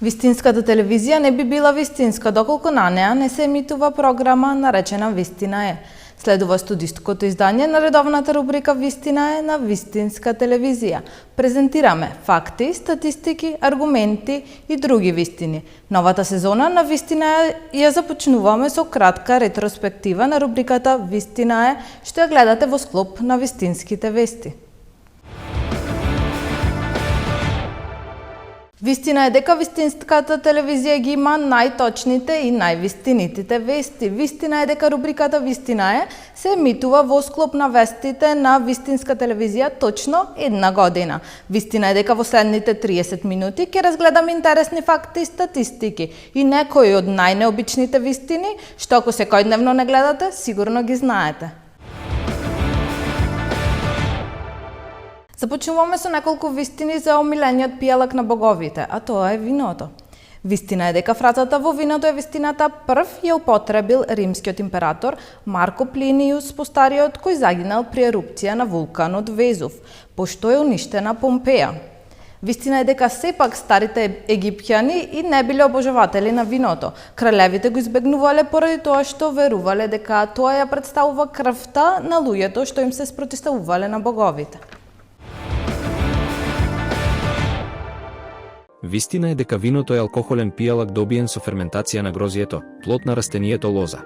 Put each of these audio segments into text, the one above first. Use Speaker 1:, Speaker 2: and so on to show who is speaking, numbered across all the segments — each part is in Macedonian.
Speaker 1: Вистинската телевизија не би била вистинска доколку на неа не се емитува програма наречена Вистина е. Следува студиското издание на редовната рубрика Вистина е на Вистинска телевизија. Презентираме факти, статистики, аргументи и други вистини. Новата сезона на Вистина е ја започнуваме со кратка ретроспектива на рубриката Вистина е, што ја гледате во склоп на вистинските вести. Вистина е дека вистинската телевизија ги има најточните и највистинитите вести. Вистина е дека рубриката Вистина е се емитува во склоп на вестите на Вистинска телевизија точно една година. Вистина е дека во следните 30 минути ќе разгледаме интересни факти и статистики и некои од најнеобичните вистини, што ако секојдневно не гледате, сигурно ги знаете. Започнуваме со неколку вистини за омилениот пијалак на боговите, а тоа е виното. Вистина е дека фразата во виното е вистината прв ја употребил римскиот император Марко Плиниус Постариот, кој загинал при ерупција на вулканот Везув, пошто е уништена Помпеја. Вистина е дека сепак старите египќани и не биле обожаватели на виното. Кралевите го избегнувале поради тоа што верувале дека тоа ја представува крвта на луѓето што им се спротивставувале на боговите.
Speaker 2: Вистина е дека виното е алкохолен пијалак добиен со ферментација на грозието, плод на растението лоза.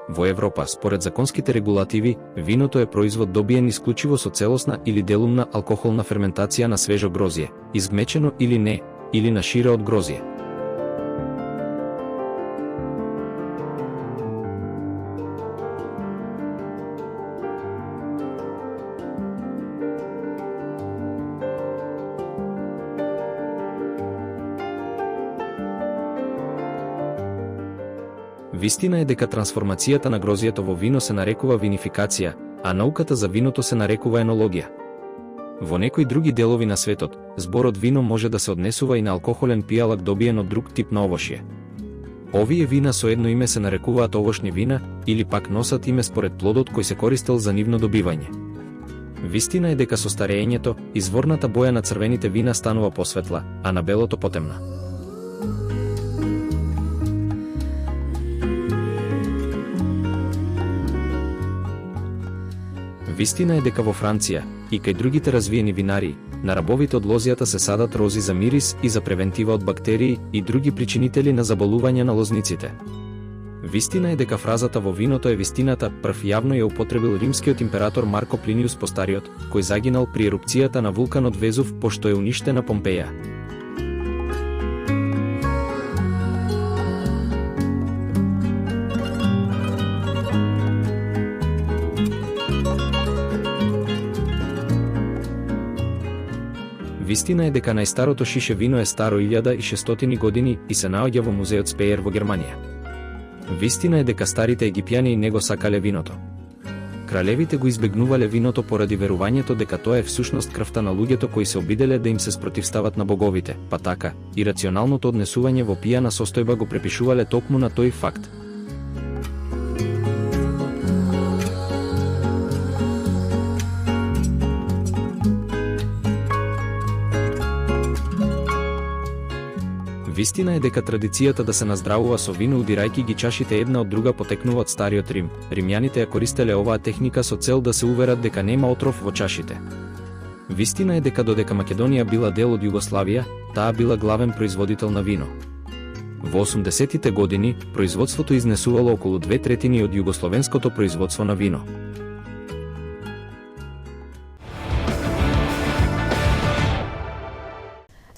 Speaker 2: Во Европа, според законските регулативи, виното е производ добиен исклучиво со целосна или делумна алкохолна ферментација на свежо грозие, изгмечено или не, или на шире од грозие. Вистина е дека трансформацијата на грозието во вино се нарекува винификација, а науката за виното се нарекува енологија. Во некои други делови на светот, зборот вино може да се однесува и на алкохолен пијалак добиен од друг тип на овошје. Овие вина со едно име се нарекуваат овошни вина или пак носат име според плодот кој се користел за нивно добивање. Вистина е дека со стареењето, изворната боја на црвените вина станува посветла, а на белото потемна. Вистина е дека во Франција и кај другите развиени винарии, на рабовите од лозијата се садат рози за мирис и за превентива од бактерии и други причинители на заболување на лозниците. Вистина е дека фразата во виното е вистината прв јавно ја употребил римскиот император Марко Плиниус Постариот, кој загинал при ерупцијата на вулканот Везув пошто е уништена Помпеја. Вистина е дека најстарото шише вино е старо 1600 години и се наоѓа во музеот Спејер во Германија. Вистина е дека старите египјани не го сакале виното. Кралевите го избегнувале виното поради верувањето дека тоа е всушност крвта на луѓето кои се обиделе да им се спротивстават на боговите, па така, и рационалното однесување во пијана состојба го препишувале токму на тој факт. Вистина е дека традицијата да се наздравува со вино удирајќи ги чашите една од друга потекнува од стариот Рим. Римјаните ја користеле оваа техника со цел да се уверат дека нема отров во чашите. Вистина е дека додека Македонија била дел од Југославија, таа била главен производител на вино. Во 80-тите години, производството изнесувало околу 2/3 од југословенското производство на вино.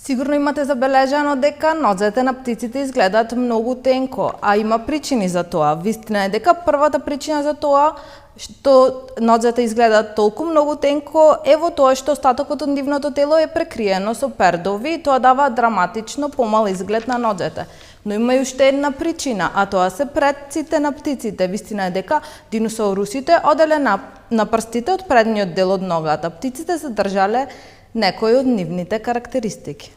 Speaker 1: Сигурно имате забележано дека нозете на птиците изгледаат многу тенко, а има причини за тоа. Вистина е дека првата причина за тоа што нозете изгледаат толку многу тенко е во тоа што остатокот од нивното тело е прекриено со пердови и тоа дава драматично помал изглед на нозете. Но има и уште една причина, а тоа се предците на птиците. Вистина е дека диносаурусите оделе на прстите од предниот дел од ногата. Птиците задржале некои од нивните карактеристики.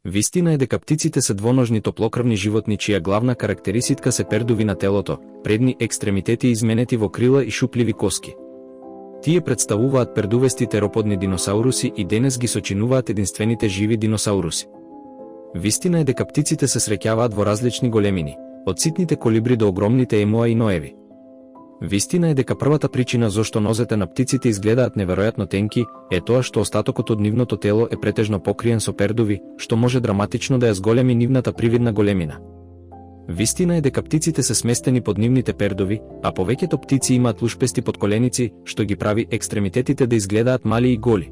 Speaker 2: Вистина е дека птиците се двоножни топлокрвни животни чија главна карактеристика се пердови на телото, предни екстремитети изменети во крила и шупливи коски. Тие представуваат пердувести тероподни диносауруси и денес ги сочинуваат единствените живи диносауруси. Вистина е дека птиците се среќаваат во различни големини, од ситните колибри до огромните емуа и ноеви. Вистина е дека првата причина зошто нозете на птиците изгледаат неверојатно тенки е тоа што остатокот од нивното тело е претежно покриен со пердуви, што може драматично да ја зголеми нивната привидна големина. Вистина е дека птиците се сместени под нивните пердови, а повеќето птици имаат лушпести подколеници, што ги прави екстремитетите да изгледаат мали и голи.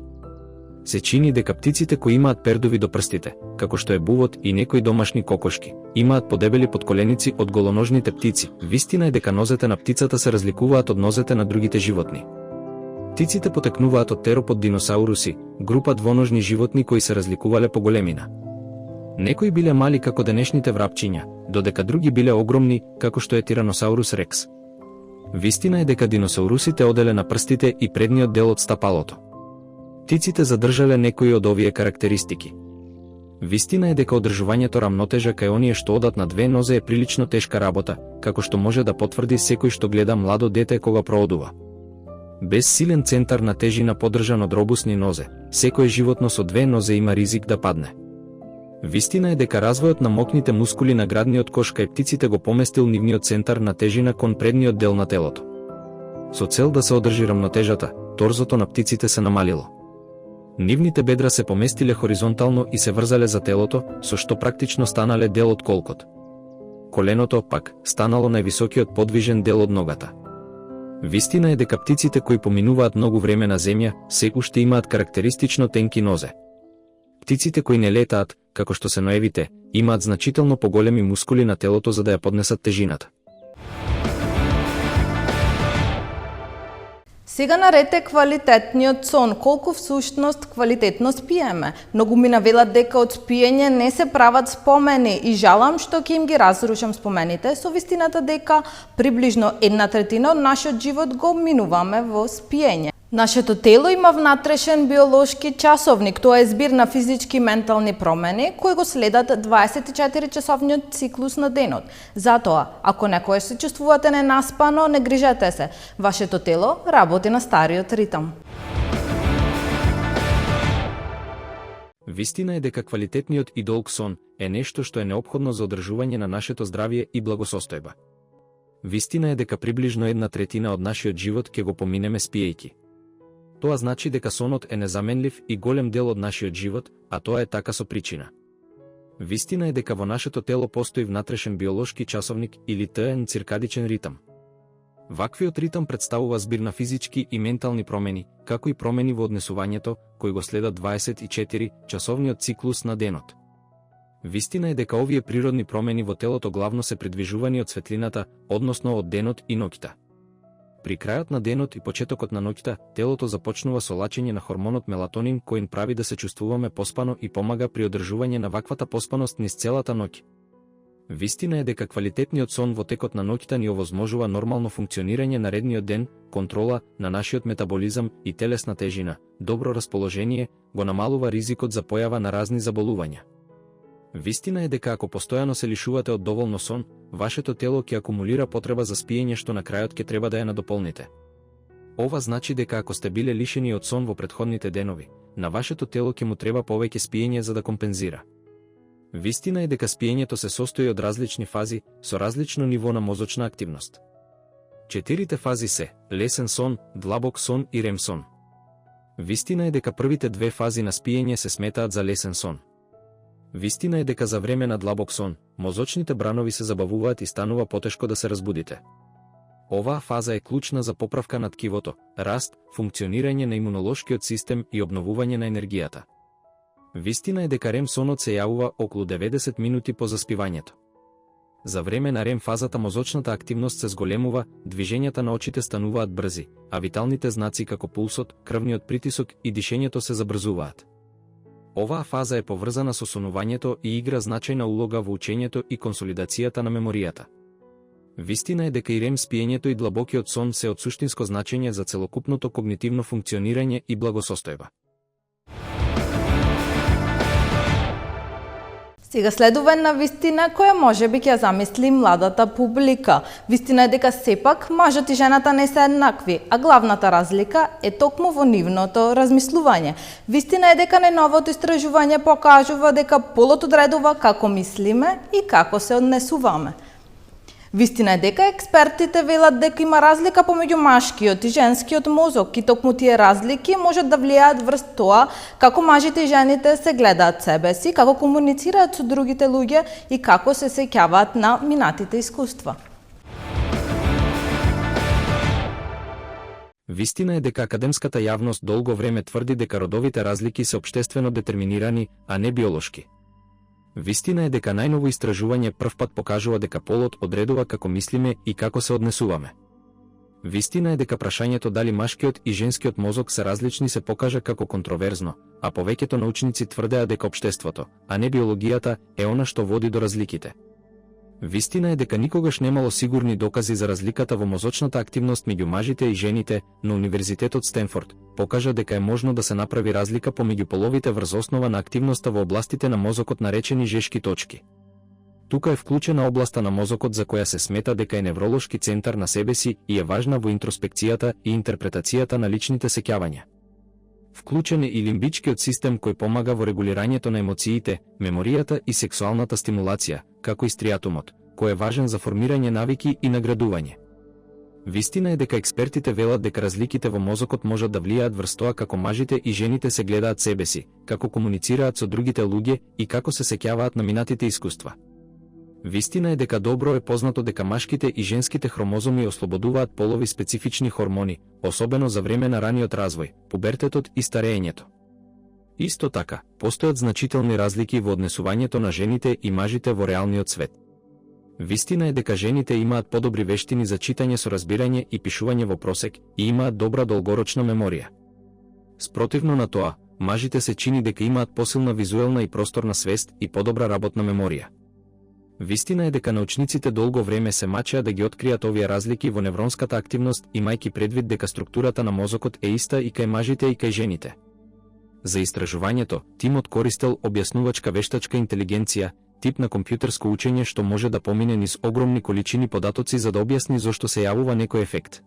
Speaker 2: Се чини дека птиците кои имаат пердови до прстите, како што е бувот и некои домашни кокошки, имаат подебели подколеници од голоножните птици. Вистина е дека нозете на птицата се разликуваат од нозете на другите животни. Птиците потекнуваат од теропод диносауруси, група двоножни животни кои се разликувале по големина. Некои биле мали како денешните врапчиња, додека други биле огромни, како што е Тираносаурус рекс. Вистина е дека диносаурусите оделе на прстите и предниот дел од стапалото. Птиците задржале некои од овие карактеристики. Вистина е дека одржувањето рамнотежа кај оние што одат на две нозе е прилично тешка работа, како што може да потврди секој што гледа младо дете кога проодува. Без силен центар на тежина поддржан од робусни нозе, секое животно со две нозе има ризик да падне. Вистина е дека развојот на мокните мускули на градниот кош кај птиците го поместил нивниот центар на тежина кон предниот дел на телото. Со цел да се одржи рамнотежата, торзото на птиците се намалило. Нивните бедра се поместиле хоризонтално и се врзале за телото, со што практично станале дел од колкот. Коленото, пак, станало највисокиот подвижен дел од ногата. Вистина е дека птиците кои поминуваат многу време на земја, се уште имаат карактеристично тенки нозе. Птиците кои не летаат, како што се ноевите, имаат значително поголеми мускули на телото за да ја поднесат тежината.
Speaker 1: Сега наред е квалитетниот сон, колку всушност квалитетно спиеме. Многу ми навелат дека од спиење не се прават спомени и жалам што ќе им ги разрушам спомените со вистината дека приближно 1/3 од нашиот живот го минуваме во спиење. Нашето тело има внатрешен биолошки часовник, тоа е збир на физички и ментални промени кои го следат 24-часовниот циклус на денот. Затоа, ако некојаш се чувствувате ненаспано, не грижете се. Вашето тело работи на стариот ритам.
Speaker 2: Вистина е дека квалитетниот и долг сон е нешто што е неопходно за одржување на нашето здравје и благосостојба. Вистина е дека приближно 1/3 од нашиот живот ќе го поминеме спиејќи. Тоа значи дека сонот е незаменлив и голем дел од нашиот живот, а тоа е така со причина. Вистина е дека во нашето тело постои внатрешен биолошки часовник или ТН циркадичен ритам. Ваквиот ритам представува збир на физички и ментални промени, како и промени во однесувањето, кои го следат 24-часовниот циклус на денот. Вистина е дека овие природни промени во телото главно се предвижувани од светлината, односно од денот и ноќта. При крајот на денот и почетокот на ноќта, телото започнува со лачење на хормонот мелатонин кој прави да се чувствуваме поспано и помага при одржување на ваквата поспаност низ целата ноќ. Вистина е дека квалитетниот сон во текот на ноќта ни овозможува нормално функционирање на редниот ден, контрола на нашиот метаболизам и телесна тежина, добро расположение, го намалува ризикот за појава на разни заболувања. Вистина е дека ако постојано се лишувате од доволно сон, вашето тело ќе акумулира потреба за спиење што на крајот ќе треба да ја надополните. Ова значи дека ако сте биле лишени од сон во претходните денови, на вашето тело ќе му треба повеќе спиење за да компензира. Вистина е дека спиењето се состои од различни фази со различно ниво на мозочна активност. 4 фази се лесен сон, длабок сон и рем сон. Вистина е дека првите 2 фази на спиење се сметаат за лесен сон. Вистина е дека за време на длабок сон, мозочните бранови се забавуваат и станува потешко да се разбудите. Оваа фаза е клучна за поправка на ткивото, раст, функционирање на имунолошкиот систем и обновување на енергијата. Вистина е дека рем сонот се јавува околу 90 минути по заспивањето. За време на рем фазата мозочната активност се зголемува, движењата на очите стануваат брзи, а виталните знаци како пулсот, крвниот притисок и дишењето се забрзуваат. Оваа фаза е поврзана со сонувањето и игра значајна улога во учењето и консолидацијата на меморијата. Вистина е дека и рем спиењето и длабокиот сон се од суштинско значење за целокупното когнитивно функционирање и благосостојба.
Speaker 1: Сега следува една вистина која можеби ќе ја замисли младата публика. Вистина е дека сепак мажот и жената не се еднакви, а главната разлика е токму во нивното размислување. Вистина е дека најновото истражување покажува дека полот одредува како мислиме и како се однесуваме. Вистина е дека експертите велат дека има разлика помеѓу машкиот и женскиот мозок и токму тие разлики можат да влијаат врз тоа како мажите и жените се гледаат себе си, како комуницираат со другите луѓе и како се сеќаваат на минатите искуства.
Speaker 2: Вистина е дека академската јавност долго време тврди дека родовите разлики се општествено детерминирани, а не биолошки. Вистина е дека најново истражување првпат покажува дека полот одредува како мислиме и како се однесуваме. Вистина е дека прашањето дали машкиот и женскиот мозок се различни се покажа како контроверзно, а повеќето научници тврдеа дека општеството, а не биологијата, е она што води до разликите. Вистина е дека никогаш немало сигурни докази за разликата во мозочната активност меѓу мажите и жените, но Универзитетот Стенфорд покажа дека е можно да се направи разлика помеѓу половите врз основа на активноста во областите на мозокот наречени жешки точки. Тука е вклучена областа на мозокот за која се смета дека е невролошки центар на себе си и е важна во интроспекцијата и интерпретацијата на личните сеќавања. Вклучен е и лимбичкиот систем кој помага во регулирањето на емоциите, меморијата и сексуалната стимулација, како и стриатумот, кој е важен за формирање навики и наградување. Вистина е дека експертите велат дека разликите во мозокот можат да влијаат врз тоа како мажите и жените се гледаат себе си, како комуницираат со другите луѓе и како се сеќаваат на минатите искуства. Вистина е дека добро е познато дека машките и женските хромозоми ослободуваат полови специфични хормони, особено за време на раниот развој, пубертетот и стареењето. Исто така, постојат значителни разлики во однесувањето на жените и мажите во реалниот свет. Вистина е дека жените имаат подобри вештини за читање со разбирање и пишување во просек и имаат добра долгорочна меморија. Спротивно на тоа, мажите се чини дека имаат посилна визуелна и просторна свест и подобра работна меморија. Вистина е дека научниците долго време се мачеа да ги откријат овие разлики во невронската активност, имајќи предвид дека структурата на мозокот е иста и кај мажите и кај жените. За истражувањето, тимот користел објаснувачка вештачка интелигенција, тип на компјутерско учење што може да помине низ огромни количини податоци за да објасни зошто се јавува некој ефект.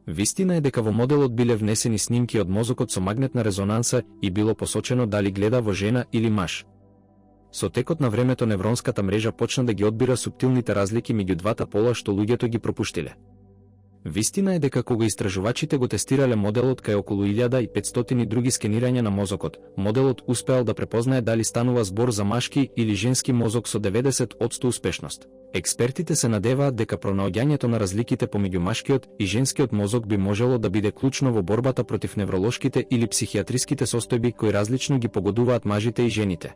Speaker 2: Вистина е дека во моделот биле внесени снимки од мозокот со магнетна резонанса и било посочено дали гледа во жена или маж. Со текот на времето невронската мрежа почна да ги одбира суптилните разлики меѓу двата пола што луѓето ги пропуштиле. Вистина е дека кога истражувачите го тестирале моделот кај околу 1500 други скенирања на мозокот, моделот успеал да препознае дали станува збор за машки или женски мозок со 90% успешност. Експертите се надеваат дека пронаоѓањето на разликите помеѓу машкиот и женскиот мозок би можело да биде клучно во борбата против невролошките или психијатриските состојби кои различно ги погодуваат мажите и жените.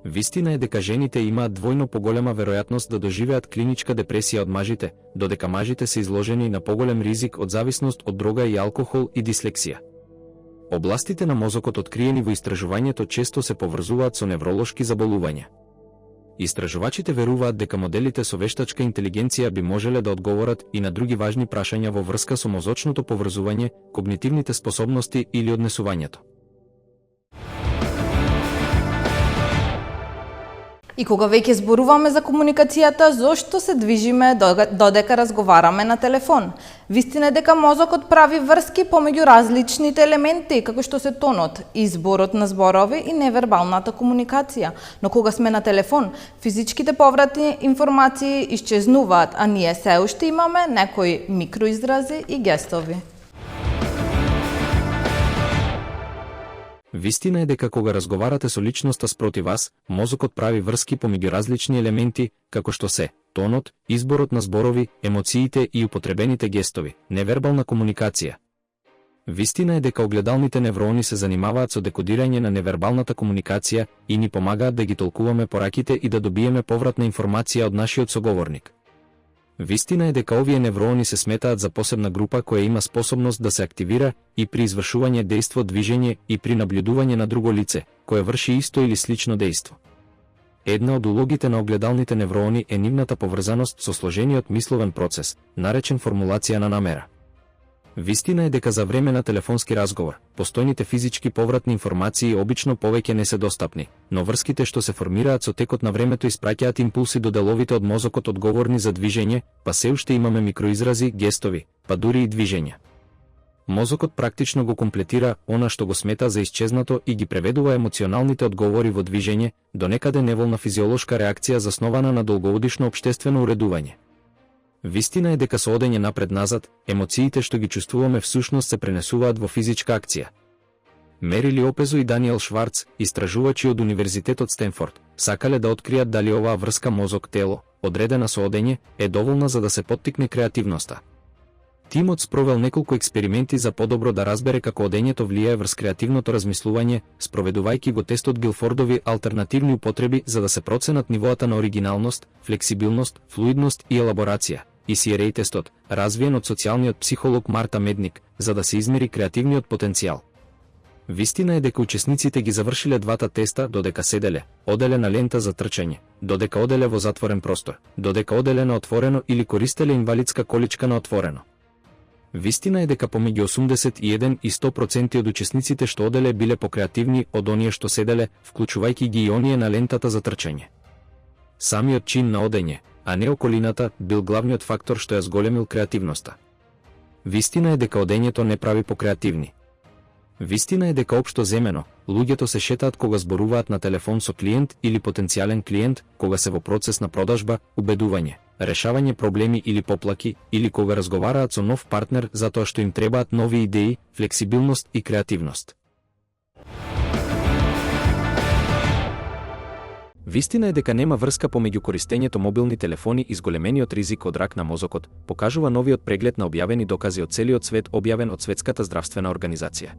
Speaker 2: Вистина е дека жените имаат двојно поголема веројатност да доживеат клиничка депресија од мажите, додека мажите се изложени на поголем ризик од зависност од дрога и алкохол и дислексија. Областите на мозокот откриени во истражувањето често се поврзуваат со невролошки заболувања. Истражувачите веруваат дека моделите со вештачка интелигенција би можеле да одговорат и на други важни прашања во врска со мозочното поврзување, когнитивните способности или однесувањето.
Speaker 1: И кога веќе зборуваме за комуникацијата, зошто се движиме додека разговараме на телефон? Вистина е дека мозокот прави врски помеѓу различните елементи, како што се тонот, изборот на зборови и невербалната комуникација. Но кога сме на телефон, физичките повратни информации исчезнуваат, а ние се уште имаме некои микроизрази и гестови.
Speaker 2: Вистина е дека кога разговарате со личноста спроти вас, мозокот прави врски помеѓу различни елементи, како што се тонот, изборот на зборови, емоциите и употребените гестови, невербална комуникација. Вистина е дека огледалните неврони се занимаваат со декодирање на невербалната комуникација и ни помагаат да ги толкуваме пораките и да добиеме повратна информација од нашиот соговорник. Вистина е дека овие неврони се сметаат за посебна група која има способност да се активира и при извршување дејство движење и при наблюдување на друго лице, кое врши исто или слично дејство. Една од улогите на огледалните неврони е нивната поврзаност со сложениот мисловен процес, наречен формулација на намера. Вистина е дека за време на телефонски разговор, постојните физички повратни информации обично повеќе не се достапни, но врските што се формираат со текот на времето испраќаат импулси до деловите од мозокот одговорни за движење, па се уште имаме микроизрази, гестови, па дури и движења. Мозокот практично го комплетира она што го смета за исчезнато и ги преведува емоционалните одговори во движење, до некаде неволна физиолошка реакција заснована на долгогодишно општествено уредување. Вистина е дека со одење напред-назад, емоциите што ги чувствуваме всушност се пренесуваат во физичка акција. Мерили Опезо и Даниел Шварц, истражувачи од Универзитетот Стенфорд, сакале да откријат дали оваа врска мозок-тело, одредена со одење, е доволна за да се поттикне креативноста. Тимот спровел неколку експерименти за подобро да разбере како одењето влијае врз креативното размислување, спроведувајќи го тестот Гилфордови алтернативни употреби за да се проценат нивоата на оригиналност, флексибилност, флуидност и елаборација, и CRA тестот, развиен од социјалниот психолог Марта Медник, за да се измери креативниот потенцијал. Вистина е дека учесниците ги завршиле двата теста додека седеле, оделе на лента за трчање, додека оделе во затворен простор, додека оделе на отворено или користеле инвалидска количка на отворено. Вистина е дека помеѓу 81 и 100% од учесниците што оделе биле покреативни од оние што седеле, вклучувајќи ги и оние на лентата за трчање. Самиот чин на одење, а не околината, бил главниот фактор што ја зголемил креативноста. Вистина е дека одењето не прави покреативни. Вистина е дека општо земено, луѓето се шетаат кога зборуваат на телефон со клиент или потенцијален клиент, кога се во процес на продажба, убедување, решавање проблеми или поплаки, или кога разговараат со нов партнер затоа што им требаат нови идеи, флексибилност и креативност. Вистина е дека нема врска помеѓу користењето мобилни телефони и зголемениот ризик од рак на мозокот, покажува новиот преглед на објавени докази од целиот свет објавен од Светската здравствена организација.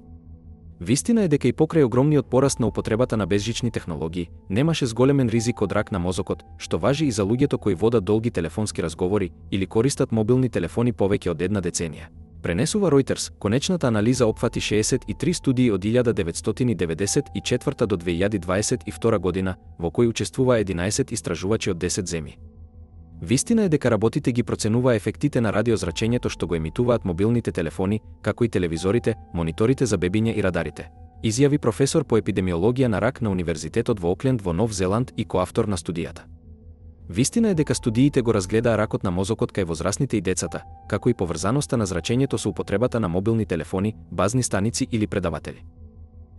Speaker 2: Вистина е дека и покрај огромниот пораст на употребата на безжични технологии, немаше зголемен ризик од рак на мозокот, што важи и за луѓето кои водат долги телефонски разговори или користат мобилни телефони повеќе од една деценија. Пренесува Reuters, конечната анализа опфати 63 студии од 1994 до 2022 година, во кои учествува 11 истражувачи од 10 земји. Вистина е дека работите ги проценува ефектите на радиозрачењето што го емитуваат мобилните телефони, како и телевизорите, мониторите за бебиња и радарите, изјави професор по епидемиологија на рак на Универзитетот во Окленд во Нов Зеланд и коавтор на студијата. Вистина е дека студиите го разгледаа ракот на мозокот кај возрастните и децата, како и поврзаноста на зрачењето со употребата на мобилни телефони, базни станици или предаватели.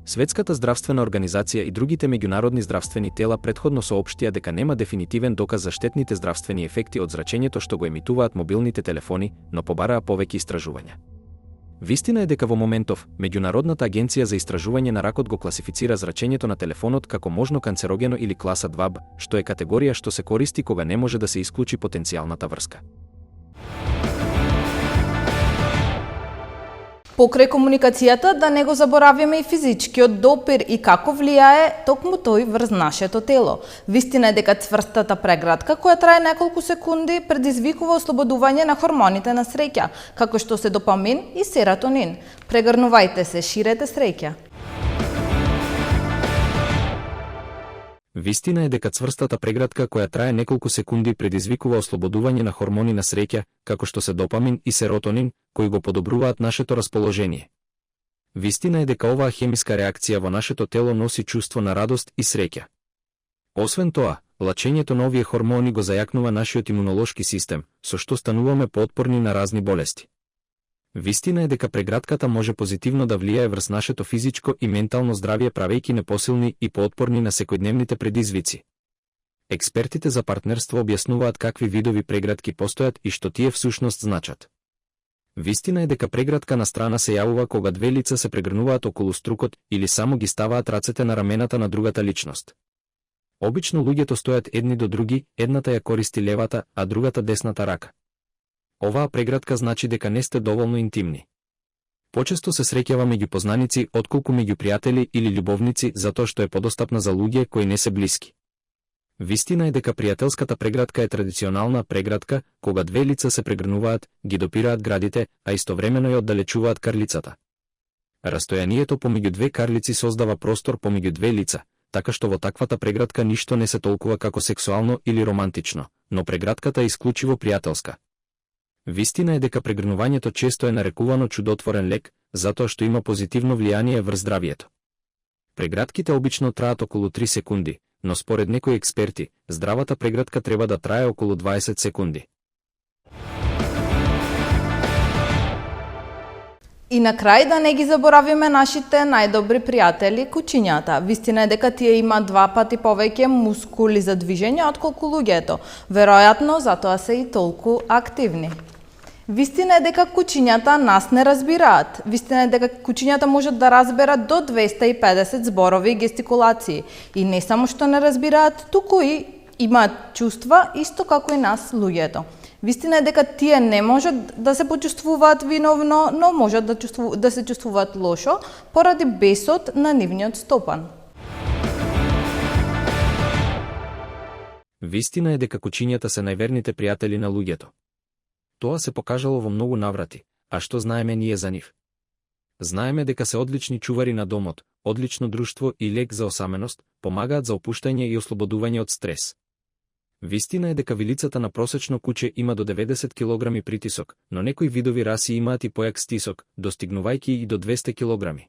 Speaker 2: Светската здравствена организација и другите меѓународни здравствени тела претходно соопштија дека нема дефинитивен доказ за штетните здравствени ефекти од зрачењето што го емитуваат мобилните телефони, но побараа повеќе истражувања. Вистина е дека во моментов, Меѓународната агенција за истражување на ракот го класифицира зрачењето на телефонот како можно канцерогено или класа 2Б, што е категорија што се користи кога не може да се исклучи потенцијалната врска.
Speaker 1: Покрај комуникацијата, да не го забораваме и физичкиот допир и како влијае токму тој врз нашето тело. Вистина е дека цврстата преградка, која трае неколку секунди, предизвикува ослободување на хормоните на среќа, како што се допамин и серотонин. Прегрнувајте се, ширете среќа.
Speaker 2: Вистина е дека цврстата преградка која трае неколку секунди предизвикува ослободување на хормони на среќа, како што се допамин и серотонин, кои го подобруваат нашето расположение. Вистина е дека оваа хемиска реакција во нашето тело носи чувство на радост и среќа. Освен тоа, лачењето на овие хормони го зајакнува нашиот имунолошки систем, со што стануваме поотпорни на разни болести. Вистина е дека преградката може позитивно да влијае врз нашето физичко и ментално здравје правејќи не посилни и поотпорни на секојдневните предизвици. Експертите за партнерство објаснуваат какви видови преградки постојат и што тие всушност значат. Вистина е дека преградка на страна се јавува кога две лица се прегрнуваат околу струкот или само ги ставаат рацете на рамената на другата личност. Обично луѓето стојат едни до други, едната ја користи левата, а другата десната рака. Оваа преградка значи дека не сте доволно интимни. Почесто се среќава меѓу познаници отколку меѓу пријатели или љубовници затоа што е подостапна за луѓе кои не се блиски. Вистина е дека пријателската преградка е традиционална преградка, кога две лица се прегрнуваат, ги допираат градите, а истовремено ја оддалечуваат карлицата. Растојанието помеѓу две карлици создава простор помеѓу две лица, така што во таквата преградка ништо не се толкува како сексуално или романтично, но преградката е исклучиво пријателска. Вистина е дека прегрнувањето често е нарекувано чудотворен лек, затоа што има позитивно влијание врз здравието. Прегратките обично траат околу 3 секунди, но според некои експерти, здравата прегратка треба да трае околу 20 секунди.
Speaker 1: И на крај да не ги заборавиме нашите најдобри пријатели кучињата. Вистина е дека тие имаат 2 пати повеќе мускули за движење отколку луѓето. Веројатно затоа се и толку активни. Вистина е дека кучињата нас не разбираат. Вистина е дека кучињата можат да разберат до 250 зборови и гестикулации. И не само што не разбираат, туку и имаат чувства исто како и нас луѓето. Вистина е дека тие не можат да се почувствуваат виновно, но можат да се чувствуваат лошо поради бесот на нивниот стопан.
Speaker 2: Вистина е дека кучињата се најверните пријатели на луѓето. Тоа се покажало во многу наврати, а што знаеме ние за нив? Знаеме дека се одлични чувари на домот, одлично друштво и лек за осаменост, помагаат за опуштање и ослободување од стрес. Вистина е дека вилицата на просечно куче има до 90 кг притисок, но некои видови раси имаат и појак стисок, достигнувајќи и до 200 кг.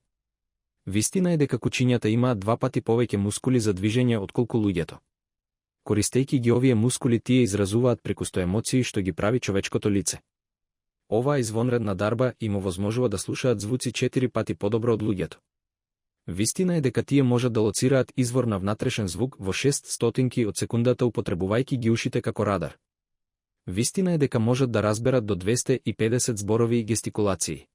Speaker 2: Вистина е дека кучињата имаат 2 пати повеќе мускули за движење отколку луѓето. Користејќи ги овие мускули, тие изразуваат прекусто емоции што ги прави човечкото лице. Оваа извонредна дарба им овозможува да слушаат звуци 4 пати подобро од луѓето. Вистина е дека тие можат да лоцираат извор на внатрешен звук во 600 од секундата употребувајќи ги ушите како радар. Вистина е дека можат да разберат до 250 зборови и гестикулации.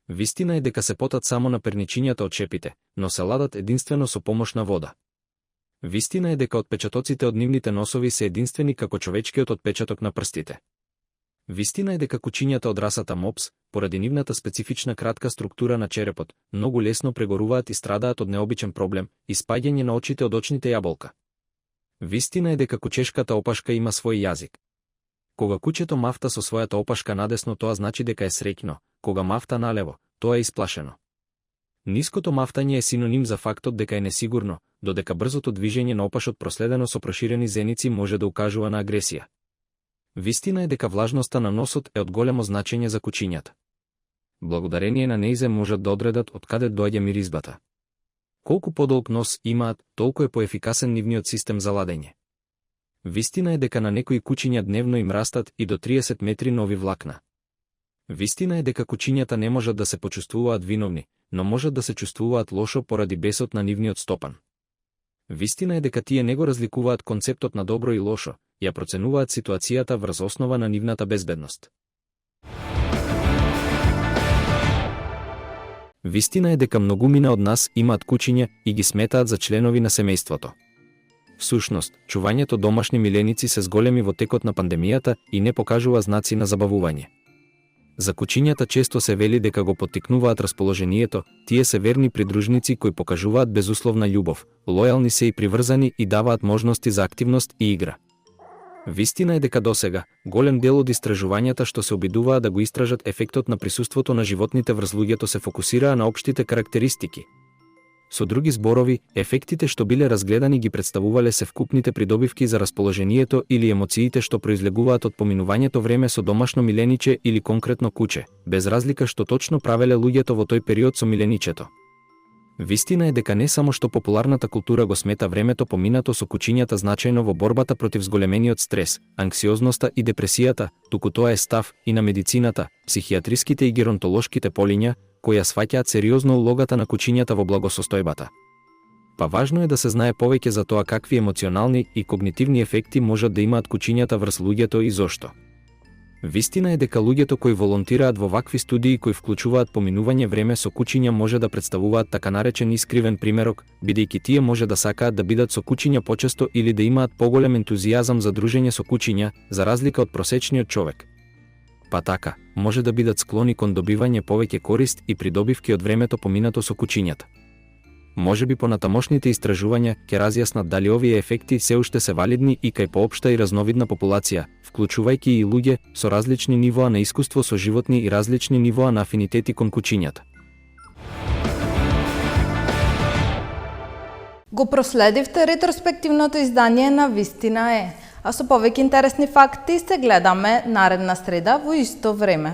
Speaker 2: Вистина е дека се потат само на перничињата од шепите, но се ладат единствено со помош на вода. Вистина е дека отпечатоците од нивните носови се единствени како човечкиот отпечаток на прстите. Вистина е дека кучињата од расата мопс, поради нивната специфична кратка структура на черепот, многу лесно прегоруваат и страдаат од необичен проблем, испаѓање на очите од очните јаболка. Вистина е дека кучешката опашка има свој јазик. Кога кучето мафта со својата опашка надесно, тоа значи дека е среќно, кога мафта налево, тоа е исплашено. Ниското мафтање е синоним за фактот дека е несигурно, додека брзото движење на опашот проследено со проширени зеници може да укажува на агресија. Вистина е дека влажноста на носот е од големо значење за кучињата. Благодарение на нејзе можат да одредат од каде доаѓа миризбата. Колку подолг нос имаат, толку е поефикасен нивниот систем за ладење. Вистина е дека на некои кучиња дневно им растат и до 30 метри нови влакна. Вистина е дека кучињата не можат да се почувствуваат виновни, но можат да се чувствуваат лошо поради бесот на нивниот стопан. Вистина е дека тие не го разликуваат концептот на добро и лошо, ја проценуваат ситуацијата врз основа на нивната безбедност. Вистина е дека многумина од нас имаат кучиња и ги сметаат за членови на семејството. Всушност, чувањето домашни миленици се зголеми во текот на пандемијата и не покажува знаци на забавување. За кучињата често се вели дека го поттикнуваат расположението, тие се верни придружници кои покажуваат безусловна љубов, лојални се и приврзани и даваат можности за активност и игра. Вистина е дека досега, голем дел од истражувањата што се обидуваа да го истражат ефектот на присуството на животните врз луѓето се фокусираа на општите карактеристики. Со други зборови, ефектите што биле разгледани ги представувале севкупните придобивки за расположението или емоциите што произлегуваат од поминувањето време со домашно милениче или конкретно куче, без разлика што точно правеле луѓето во тој период со миленичето. Вистина е дека не само што популарната култура го смета времето поминато со кучињата значајно во борбата против зголемениот стрес, анксиозноста и депресијата, туку тоа е став и на медицината, психијатриските и геронтолошките полиња, кои ја сваќаат сериозно улогата на кучињата во благосостојбата. Па важно е да се знае повеќе за тоа какви емоционални и когнитивни ефекти можат да имаат кучињата врз луѓето и зошто. Вистина е дека луѓето кои волонтираат во вакви студии кои вклучуваат поминување време со кучиња може да представуваат така наречен искривен примерок, бидејќи тие може да сакаат да бидат со кучиња почесто или да имаат поголем ентузијазам за дружење со кучиња, за разлика од просечниот човек. Па така, може да бидат склони кон добивање повеќе корист и придобивки од времето поминато со кучињата. Можеби понатамошните истражувања ќе разјаснат дали овие ефекти се уште се валидни и кај поопшта и разновидна популација, вклучувајќи и луѓе со различни нивоа на искуство со животни и различни нивоа на афинитети кон кучињата.
Speaker 1: Го проследивте ретроспективното издание на Вистина е. А со повеќе интересни факти се гледаме наредна среда во исто време.